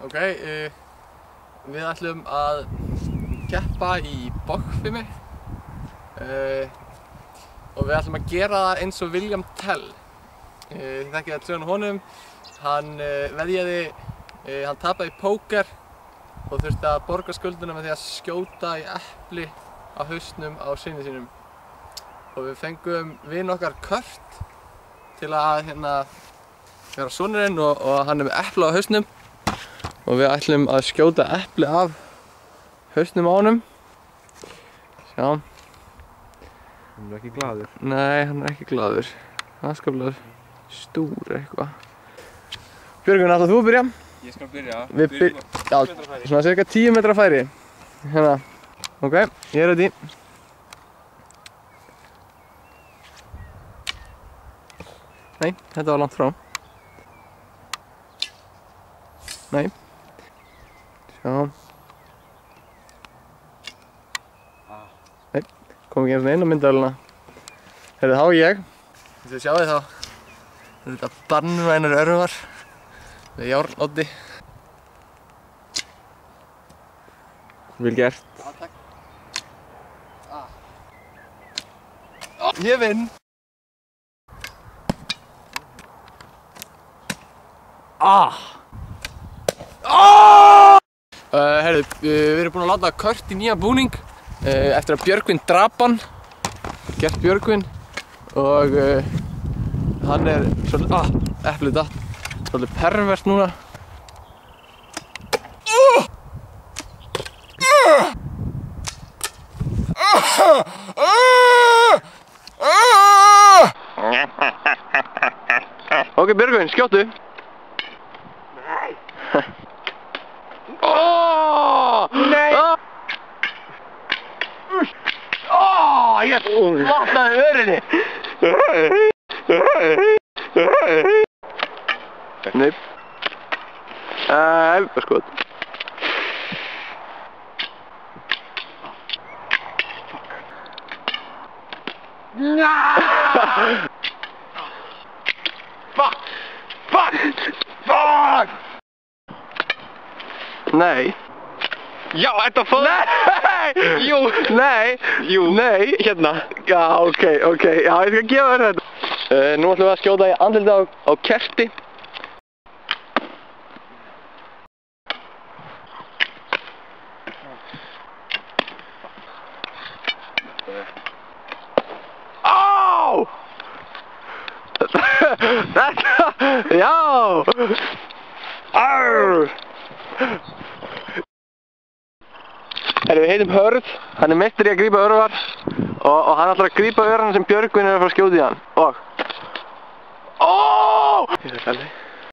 Ok, við ætlum að keppa í bogfimi og við ætlum að gera það eins og William Tell. Þið þekkið að söguna honum, hann veðjaði, hann tapaði í póker og þurfti að borga skuldina með því að skjóta í epli á hausnum á syni sínum. Og við fengum vin okkar Kurt til að vera sonurinn og hann með epli á hausnum. Og við ætlum að skjóta epli af hausnum á honum. Sjá. Hann er ekki glaður. Nei, hann er ekki glaður. Aðskaplega stór eitthvað. Björgvin, ætlar þú að byrja? Ég skal byrja. Við já, svona cirka 10 metra færi. Hérna. Ok, ég er ready. Nei, þetta var langt frá. Nei. Sjá. Nei, kom ekki eins og einu myndavélina. Heyrðu, þá ég. Þið sjáðu þá. Þetta banvænar örvar með járnoddi. Vel gert. Já, takk. Ég vinn. Heyrðu, við erum búin að láta Kurt í nýja búning eftir að Björgvin drap hann. Gert Björgvin og hann er svolítið, eplið datt, svolítið pervert núna. Ok, Björgvin, skjóttu. Nei. Nei! Ég vatnaði örinni! Nei. Elfarskot. Fuck! Fuck! Fuck! Nei. Já, þetta fór... Nei! Jú! Nei! Jú! Nei! Hérna! Já, ok. Já, ég skal gefa þér þetta. Nú ætlum við að skjóta í andlitið á Kerti. Á! Þetta... Já! Arr! Við heitum Hörð, hann er meistari í að grípa örvar og hann ætlar að grípa örvarna sem Björgvin er að fara að skjóta í hann. Og... Óóóó!